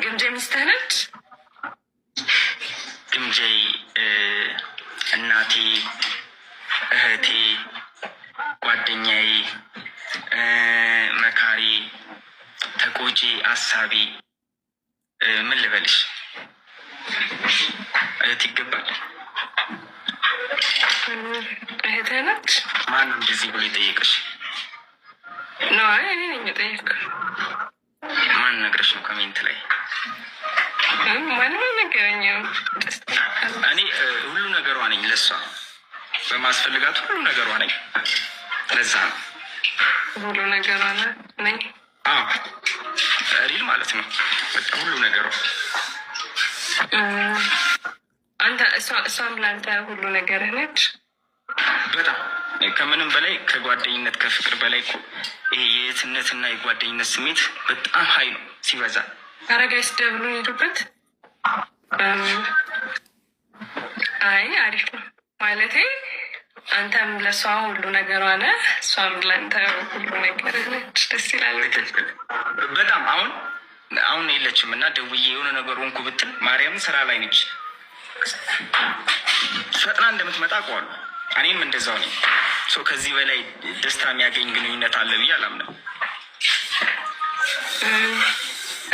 ግምጄ ሚስትህ ነች? ግምጄ እናቴ፣ እህቴ፣ ጓደኛዬ፣ መካሪ፣ ተቆጪ፣ አሳቢ ምን ልበልሽ? እህት ይገባል። እህትህ ነች? ማነው እንደዚህ ብሎ የጠየቀሽ? ነው እኔ ነኝ የጠየቅኩህ። ማን ነግረሽ ነው? ኮሜንት ላይ ማንም ነገረኝም። እኔ ሁሉ ነገሯ ነኝ ለሷ፣ በማስፈልጋት ሁሉ ነገሯ ነኝ። ለዛ ነው ሁሉ ነገሯ ነኝ። ሪል ማለት ነው። በቃ ሁሉ ነገሯ አንተ እሷም ለአንተ ሁሉ ነገርህ ነች። በጣም ከምንም በላይ ከጓደኝነት ከፍቅር በላይ እኮ ይሄ የእህትነትና የጓደኝነት ስሜት በጣም ሀይ ነው ሲበዛ። አረጋይስ ደብሉ ሄዱበት። አይ አሪፍ ነው ማለቴ አንተም ለእሷ ሁሉ ነገሯ ነህ፣ እሷም ለአንተ ሁሉ ነገርህ ነች። ደስ ይላል በጣም። አሁን የለችም እና ደውዬ የሆነ ነገር ሆንኩ ብትል ማርያም ስራ ላይ ነች። ፈጥና እንደምትመጣ አውቀዋለሁ። እኔም እንደዛው ነኝ። ከዚህ በላይ ደስታ የሚያገኝ ግንኙነት አለ ብዬ አላምንም።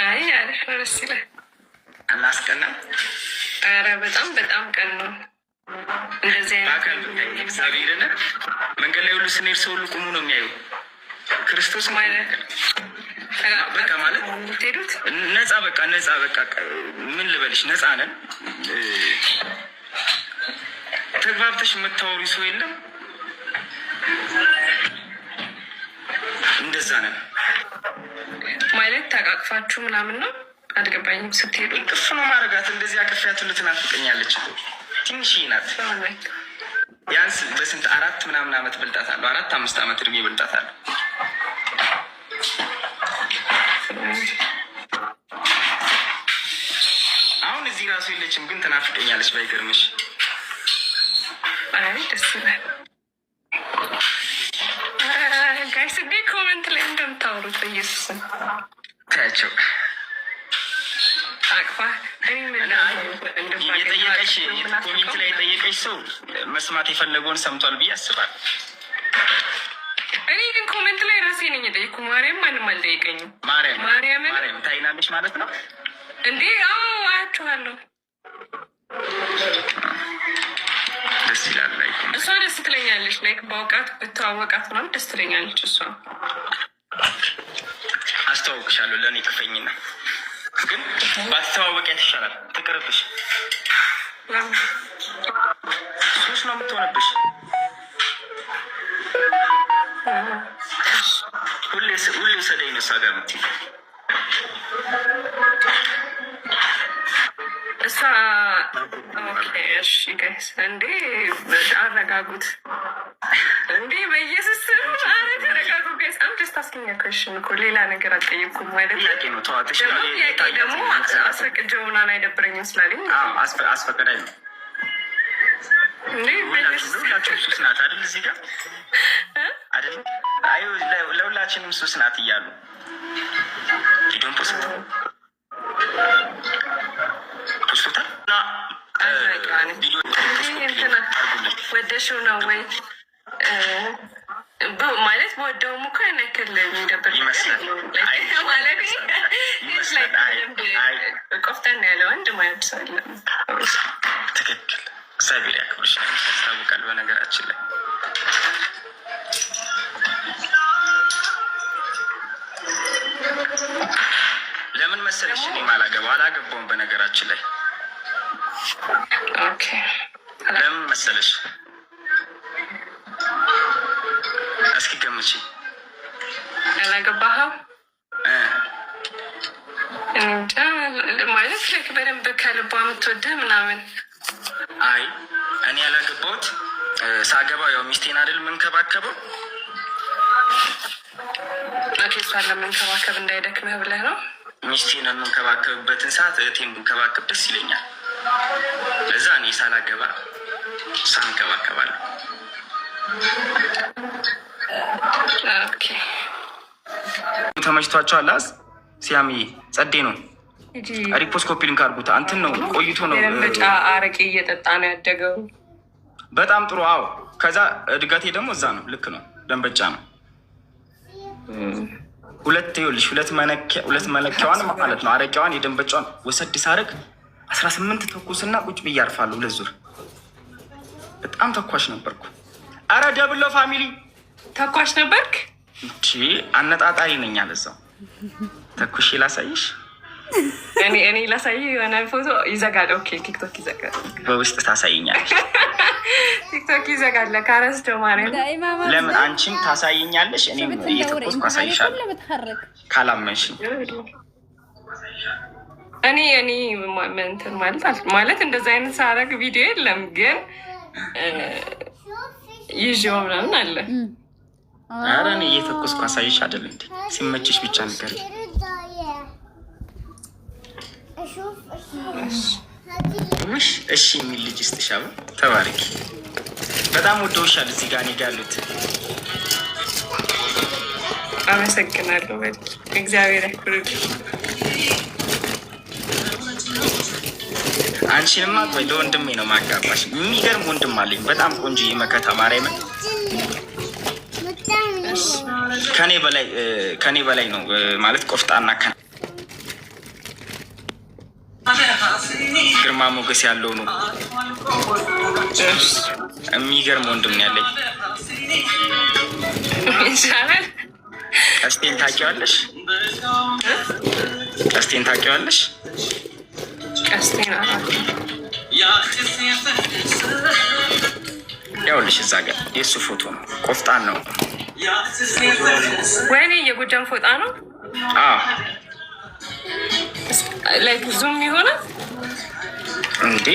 አይ አሪፍ ነው፣ ደስ ይላል። አናስቀናም? ኧረ በጣም በጣም ቀን ነው። እንደዚህ በአካል እግዚአብሔርን መንገድ ላይ ሁሉ ስንሄድ ሰው ሁሉ ቁሙ ነው የሚያዩ። ክርስቶስ ማለት በቃ ማለት ሄዱት ነፃ በቃ ምን ልበልሽ፣ ነፃ ነን። ተግባብተሽ የምታወሩ ሰው የለም። እንደዛ ነን ማለት ተቃቅፋችሁ ምናምን ነው። አልገባኝም። ስትሄዱ ቅፍ ነው ማድረጋት። እንደዚህ አቅፊያት ሁሉ ትናፍቀኛለች። ትንሽ ናት። ቢያንስ በስንት 4 ምናምን ዓመት በልጣታለሁ። 4-5 ዓመት እድሜ በልጣታለሁ። አሁን እዚህ ራሱ የለችም፣ ግን ትናፍቀኛለች። ባይገርምሽ። አይ ደስ ይላል። ጋይስ እንዴ ኮመንት ላይ እንደምታወሩት በኢየሱስም ታያቸው። አቅፋ የጠየቀሽ ኮሜንት ላይ የጠየቀሽ ሰው መስማት የፈለገውን ሰምቷል ብዬ አስባለሁ። እኔ ግን ኮሜንት ላይ ራሴ ነኝ የጠየኩ። ማርያም ማንም አልጠየቀኝም። ማርያም ታይናለሽ ማለት ነው እንዴ? አዎ አያችኋለሁ። ደስ ይላል። ላይ እሷ ደስ ትለኛለች። ላይክ በአውቃት ብተዋወቃት ምናምን ደስ ትለኛለች። እሷ አስተዋውቅሻለሁ። ለእኔ ክፈኝና ግን ባትተዋወቂያት ይሻላል። ትቅርብሽ። ሱስ ነው የምትሆንብሽ። ሁሌ ሰደኝ ነው እሷ ጋር የምትይው። እሷ እሺ ጋይስ እንዴ አረጋጉት እንዴ በኢየሱስ ኧረ ተረጋጉ ጋይስ። አም ጀስት አስኪንግ አ ኩዌስችን እኮ ሌላ ነገር አልጠየኩም ማለት ነው። ጥያቄ ደግሞ አስፈቅጄው ምናምን አይደብረኝም ስላለኝ አስፈቅዳኝ ነው እንዴ። ሁላችሁም ሱስ ናት አይደል? እዚህ ጋር አይደል? አይ ለሁላችንም ሱስ ናት እያሉ ቪዲዮን ፖስት ወደሽው ነው ወይ ማለት በወደውም እኮ ያክል የሚደብር ይመስላል ማለት ቆፍጠን ያለ ወንድ ማለት ሰው የለም። ትክክል። እግዚአብሔር ያክብርሽ። ያስታውቃል። በነገራችን ላይ ለምን መሰለሽ እኔ አላገባውም። በነገራችን ላይ ኦኬ ለምን መሰለሽ? እስኪ ገምቺ። ያላገባኸው እንጃ ማለት ልክ በደንብ ከልቧ የምትወድህ ምናምን። አይ እኔ ያላገባሁት ሳገባው ያው ሚስቴን አይደል የምንከባከበው። እሷን ለመንከባከብ እንዳይደክምህ ብለህ ነው? ሚስቴን የምንከባከብበትን ሰዓት እህቴን ብንከባከብ ደስ ይለኛል። ለዛ እኔ ሳላገባ እሷን እንከባከባለሁ። ተመችቷቸዋል? ሲያምዬ ጸዴ ነው። ሪፖስት ኮፒ ሊንክ አድርጉት። አንተን ነው ቆይቶ ነው ደንበጫ አረቄ እየጠጣ ነው ያደገው። በጣም ጥሩ። አዎ ከዛ እድገቴ ደግሞ እዛ ነው። ልክ ነው። ደንበጫ ነው። ሁለት መለኪያዋን ማለት ነው። አረቂያዋን የደንበጫዋን ወሰድ ሳረግ 18 ተኩስና ቁጭ ብዬ አርፋለሁ። 2 ዙር በጣም ተኳሽ ነበርኩ። አረ ደብሎ ፋሚሊ ተኳሽ ነበርክ? እቺ አነጣጣሪ ነኝ አለዛው። ተኩሽ ላሳይሽ። እኔ ላሳይ የሆነ ፎቶ ይዘጋል። ኦኬ ቲክቶክ ይዘጋል። በውስጥ ታሳይኛለሽ። ቲክቶክ ይዘጋል። ካረስቶ ማርያም ለምን አንቺም ታሳይኛለሽ? እኔም እየተቆስኩ አሳይሻለሁ ካላመንሽ። እኔ እንትን ማለት እንደዛ አይነት ሳረግ ቪዲዮ የለም ግን ይዤው ምናምን አለ። ኧረ እኔ እየተቆስኩ አሳይሽ አይደል እንዴ? ሲመችሽ ብቻ ነገር እሺ የሚል ልጅ ስትሻው ተባረኪ። በጣም ወደውሻል። እዚህ ጋር እኔ ጋር ያሉት አመሰግናለሁ። እግዚአብሔር ያክብርልኝ። አንቺንማ ቆይ ለወንድሜ ነው ማጋባሽ። የሚገርም ወንድም አለኝ በጣም ቆንጆ የመከታ ማርያምን ከኔ በላይ ነው ማለት ቆፍጣና ግርማ ሞገስ ያለው ነው። የሚገርም ወንድም ነው ያለኝ። ቀስቴን ታውቂዋለሽ? ቀስቴን ያውልሽ እዛ ጋር የእሱ ፎቶ ነው። ቆፍጣን ነው። ወይኔ የጎጃም ፎጣ ነው። ላይክ ዙም የሆነ እንዴ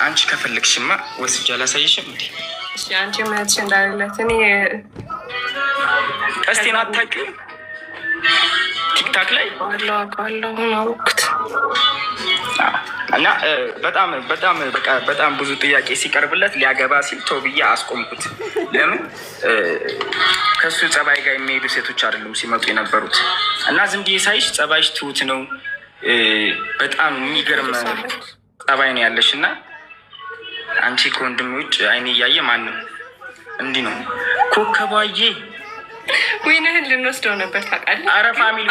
አንቺ ከፈለግሽማ ወስጄ አላሳይሽም እንዴ? እሺ አንቺ ማለትሽ እንዳለለት እኔ ቀስቴን አታውቂውም? ቲክታክ ላይ አውቃለሁ አውኩት። እና በጣም ብዙ ጥያቄ ሲቀርብለት ሊያገባ ሲል ተው ብዬ አስቆምኩት። ለምን ከሱ ጸባይ ጋር የሚሄዱ ሴቶች አይደሉም ሲመጡ የነበሩት። እና ዝም ብዬ ሳይሽ ጸባይሽ ትሁት ነው። በጣም የሚገርም ጸባይ ነው ያለሽ። እና አንቺ ከወንድሜ ውጭ አይኔ እያየ ማንም እንዲህ ነው ኮከቧዬ ወይነህን ልንወስደው ነበር ታውቃለህ። አረ ፋሚሊ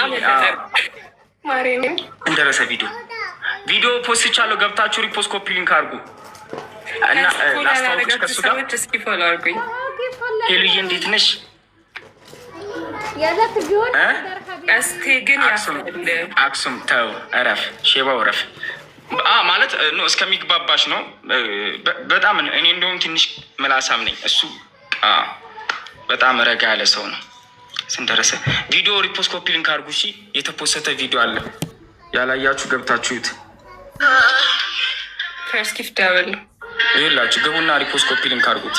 ማርያም እንደረሰ ቪዲዮ ፖስት ይቻለው ገብታችሁ ሪፖስት ኮፒ ሊንክ አድርጉ እና ላስታውቅሽ ከሱ ጋር እስኪ ፎሎ አድርጉኝ። ሄሉዬ እንዴት ነሽ? እስቲ ግን አክሱም ተው እረፍ፣ ሼባው እረፍ ማለት ነው እስከሚግባባሽ ነው። በጣም እኔ እንደውም ትንሽ ምላሳም ነኝ። እሱ በጣም ረጋ ያለ ሰው ነው። ስንደረሰ ቪዲዮ ሪፖስት ኮፒ ሊንክ አድርጉ። እሺ የተፖሰተ ቪዲዮ አለ ያላያችሁ ገብታችሁት ፈርስት ጊፍት ዳብል ይላችሁ ግቡና ሪፖስት ኮፒ ሊንክ አድርጉት።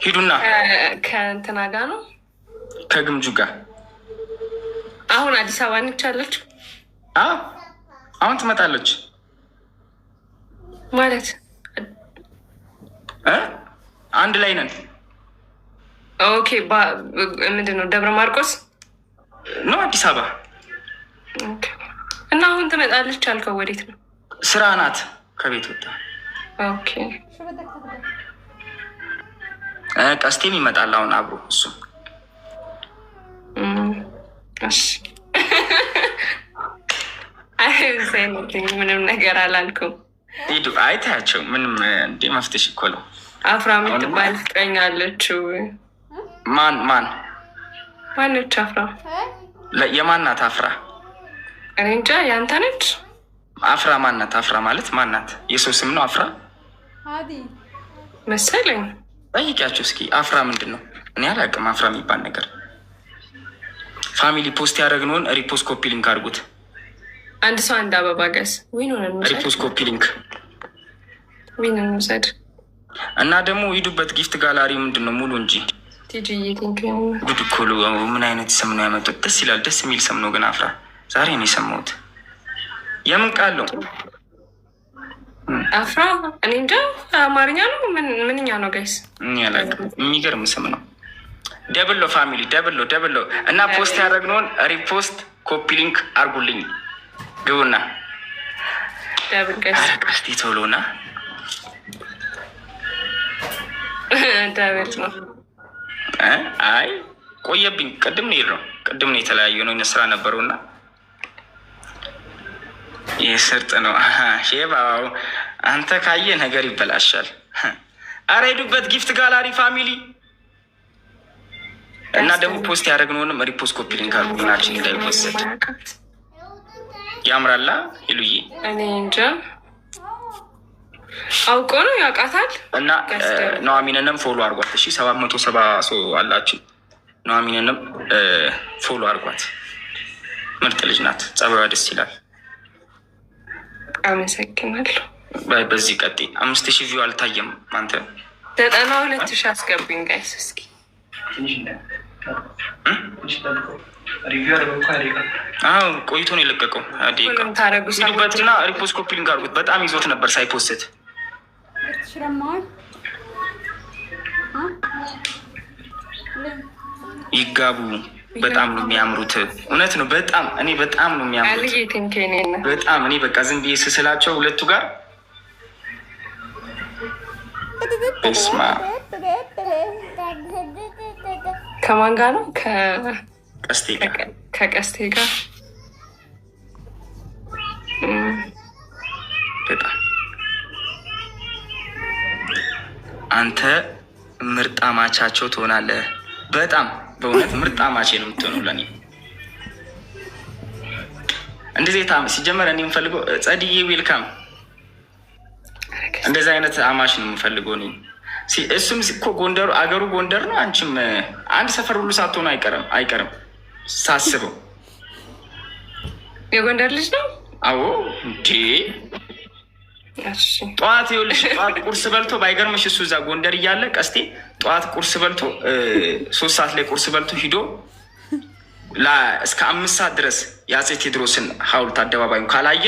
ሂዱና ከእንትና ጋር ነው ከግምጁ ጋር አሁን አዲስ አበባ ነች አለችው። አሁን ትመጣለች ማለት አንድ ላይ ነን። ኦኬ ምንድን ነው ደብረ ማርቆስ ነው አዲስ አበባ እና አሁን ትመጣለች አልከው። ወዴት ነው? ስራ ናት። ከቤት ወጣ። ኦኬ ቀስቴም ይመጣል አሁን አብሮ እሱ። እሺ ምንም ነገር አላልኩም። ሂዱ አይታያቸው ምንም እንደ መፍትሽ እኮ ነው። አፍራ የምትባል ፍቅረኛ አለችው። ማነች አፍራ? የማናት አፍራ? እኔ እንጃ። ያንተ ነች አፍራ? ማናት አፍራ ማለት ማናት? የሰው ስም ነው አፍራ መሰለኝ። ጠይቂያቸው እስኪ አፍራ ምንድን ነው? እኔ አላውቅም አፍራ የሚባል ነገር። ፋሚሊ ፖስት ያደረግነውን ሪፖስት ኮፒ ሊንክ አድርጉት። አንድ ሰው አንድ አበባ ገዝ ሪፖስት ኮፒ ሊንክ ዊን እንውሰድ እና ደግሞ ሂዱበት። ጊፍት ጋላሪ ምንድን ነው ሙሉ እንጂ ጉድ እኮ ምን አይነት ስም ነው ያመጡት? ደስ ይላል። ደስ የሚል ስም ነው ግን አፍራ ዛሬ ነው የሰማሁት። የምን ቃል ነው አፍራ? እኔ እንጃ አማርኛ ነው ምንኛ ነው ጋይስ? የሚገርም ስም ነው። ደብሎ ፋሚሊ ደብሎ እና ፖስት ያደረግነውን ሪፖስት ኮፒ ሊንክ አርጉልኝ። ግቡና ቀስቲ ቶሎና ዳብል ነው። አይ ቆየብኝ። ቅድም ነው የተለያዩ ነው ስራ ነበረውና የስርጥ ነው ሼባው። አንተ ካየ ነገር ይበላሻል። አረ ሄዱበት ጊፍት ጋላሪ ፋሚሊ እና ደግሞ ፖስት ያደረግነውንም ሪፖስት ኮፒ ሊንክ አርጉናችን እንዳይወሰድ። ያምራላ ይሉዬ እኔ እንጃ አውቆ ነው ያውቃታል። እና ኑሐሚንንም ፎሎ አርጓት። እሺ 770 ሰው አላችሁ። ኑሐሚንንም ፎሎ አርጓት። ምርጥ ልጅ ናት። ጸባይዋ ደስ ይላል። አመሰግናለሁ። በዚህ ቀጤ 5000 ቪው አልታየም። አንተ 92,000 አስገቡኝ ጋይስ። እስኪ አዎ ቆይቶ ነው የለቀቀው። ሂዱበትና ሪፖስት ኮፒ ሊንክ አድርጉት። በጣም ይዞት ነበር ሳይፖስት። ይጋቡ። በጣም ነው የሚያምሩት። እውነት ነው። በጣም ነው የሚያምሩት። በጣም እኔ በቃ ዝም ብዬ ስስላቸው ሁለቱ ጋር ስማ። ከማን ጋር ነው? ከቀስቴ ጋር በጣም አንተ ምርጥ አማቻቸው ትሆናለህ። በጣም በእውነት ምርጥ አማቼ ነው የምትሆነው ለእኔ። እንደዚህ ሲጀመር እኔ የምፈልገው ጸድዬ ዌልካም። እንደዚህ አይነት አማች ነው የምፈልገው እኔ። እሱም እኮ ጎንደሩ አገሩ ጎንደር ነው። አንቺም አንድ ሰፈር ሁሉ ሳትሆኑ አይቀርም ሳስበው። የጎንደር ልጅ ነው። አዎ እንዴ ጠዋት ይኸውልሽ፣ ጠዋት ቁርስ በልቶ ባይገርምሽ እሱ እዛ ጎንደር እያለ ቀስቴ ጠዋት ቁርስ በልቶ 3 ሰዓት ላይ ቁርስ በልቶ ሂዶ እስከ 5 ሰዓት ድረስ የአፄ ቴዎድሮስን ሐውልት አደባባዩን ካላየ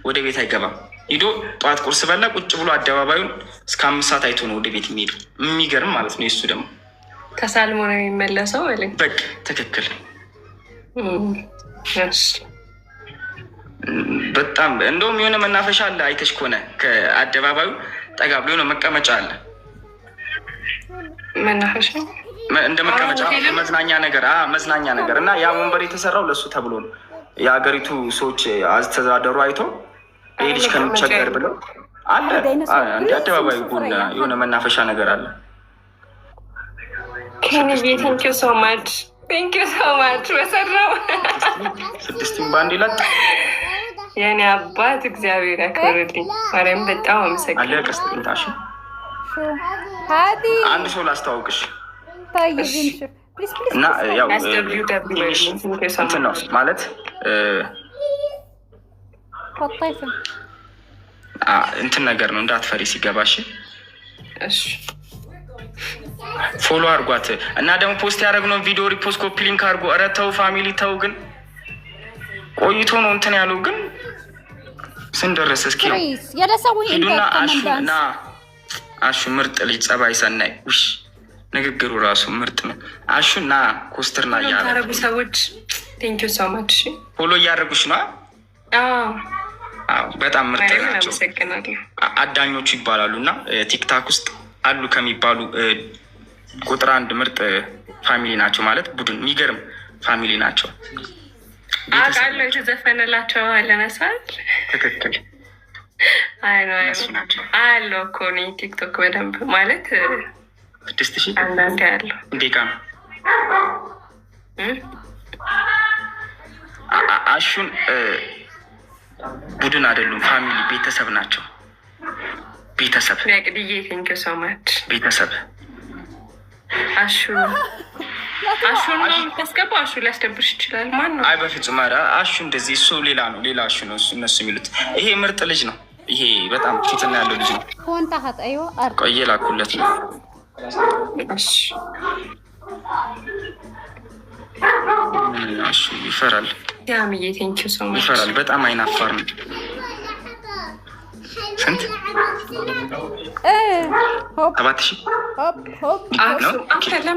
ወደ ቤት አይገባም። ሂዶ ጠዋት ቁርስ በላ ቁጭ ብሎ አደባባዩን እስከ 5 ሰዓት አይቶ ነው ወደ ቤት የሚሄዱ። የሚገርም ማለት ነው። የሱ ደግሞ ተሳልሞ ነው የሚመለሰው። በቃ ትክክል። በጣም እንደውም የሆነ መናፈሻ አለ አይተሽ ከሆነ ከአደባባዩ ጠጋ ብሎ የሆነ መቀመጫ አለ። መናፈሻ እንደ መቀመጫ መዝናኛ ነገር እና ያ ወንበር የተሰራው ለሱ ተብሎ ነው። የሀገሪቱ ሰዎች አስተዳደሩ አይቶ ይህ ልጅ ከሚቸገር ብለው አለ። እንደ አደባባዩ ጎን የሆነ መናፈሻ ነገር አለ። ቴንኪው ሶ ማች በሰራው 6 ባንድ ይላል። የኔ አባት እግዚአብሔር ያክብርልኝ። ማርያም በጣም አመሰግናለሁ። አለ ቀስጥንታሽ አንድ ሰው ላስተዋውቅሽ እና ያው እንትን ነው ማለት እንትን ነገር ነው። እንዳትፈሪ ሲገባሽ ፎሎ አርጓት እና ደግሞ ፖስት ያደረግነው ቪዲዮ ሪፖስት ኮፒ ሊንክ አድርጎ። ኧረ ተው ፋሚሊ ተው። ግን ቆይቶ ነው እንትን ያለው። ግን ስንደረስ እስኪ ሂዱና አሹ ምርጥ ልጅ ጸባይ ሰናይ ውሽ ንግግሩ ራሱ ምርጥ ነው። አሹና ኮስትርና ያረጉ ሰዎች ቴንኪው ሶ ማች ፎሎ እያደረጉሽ ነው። በጣም ምርጥ ናቸው። አዳኞቹ ይባላሉ እና ቲክታክ ውስጥ አሉ ከሚባሉ ቁጥር 1 ምርጥ ፋሚሊ ናቸው። ማለት ቡድን የሚገርም ፋሚሊ ናቸው። አውቃለሁ። የተዘፈነላቸው አለነሳል። ትክክል። አለው እኮ እኔ ቲክቶክ በደንብ ማለት 6000 አንዳንዴ ያለው እንዴካ ነው። አሹን ቡድን አይደሉም፣ ፋሚሊ ቤተሰብ ናቸው። ቤተሰብ ያቅድዬ ቴንኪው ሶ ማች ቤተሰብ አሹ ነው የምታስገባው። አሹ ሊያስደብርሽ ይችላል። ማን ነው? አይ በፍጹም አሹ እንደዚህ እሱ ሌላ ነው፣ ሌላ አሹ ነው እነሱ የሚሉት። ይሄ ምርጥ ልጅ ነው። ይሄ በጣም ፊትና ያለው ልጅ ነው። ቆየ ላኩለት ነው። አሹ ይፈራል። ያምዬ ቴንኪው ሶ ማች ይፈራል። በጣም አይናፋር ነው። ስንት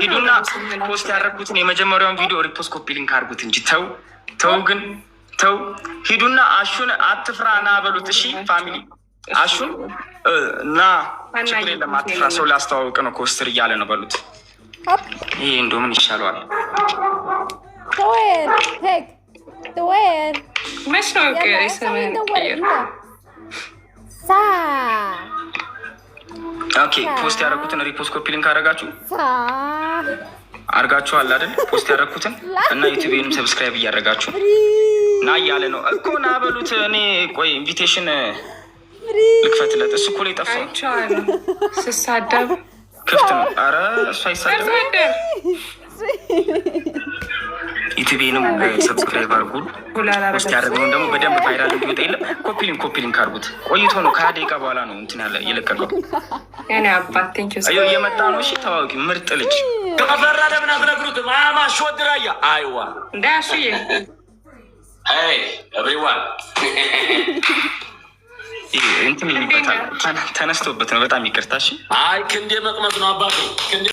ሂዱና ፖስት ያደረኩትን የመጀመሪያውን ቪዲዮ ሪፖስት ኮፒ ሊንክ አድርጉት እንጂ ተው ግን ተው። ሂዱና አሹን አትፍራ ና በሉት። እሺ ፋሚሊ አሹን እና ችግር የለም አትፍራ፣ ሰው ላስተዋውቅ ነው ኮስትር እያለ ነው በሉት። ይሄ እንደው ምን ይሻለዋል? መች ነው ስምህን ቀየርኩት? ኦኬ ፖስት ያደረኩትን ሪፖስት ኮፒ ሊንክ አድርጋችኋል አይደል? ፖስት ያደረኩትን እና ዩቲዩብንም ሰብስክራይብ እያደረጋችሁ ና እያለ ነው እኮ ና በሉት። እኔ ቆይ ኢንቪቴሽን ልክፈትለት። እሱ እኮ ላይ ጠፋው ስሳደብ ክፍት ነው። ኧረ እሱ አይሳደብ። ዩቲዩብንም ሰብስክራይብ አድርጉ። ፖስት ያደረግነውን ደግሞ በደንብ ቫይራል እንዲወጣ የለም ኮፒ ሊንክ አድርጉት። ቆይቶ ነው ከ20 በኋላ ነው እንትን ያለ የለቀቀው። እኔ አባት ቴንኪው አዮ እየመጣ ነው። እሺ ታዋቂ ምርጥ ልጅ ከፈራ ለምን አትነግሩት? ማማ ሾድራያ አይዋ እንዳሽዬ አይ ኤቭሪዋን እንትን ይበታል ተነስቶበት ነው። በጣም ይቅርታ። እሺ አይ ክንዴ መቅመስ ነው አባቴ ክንዴ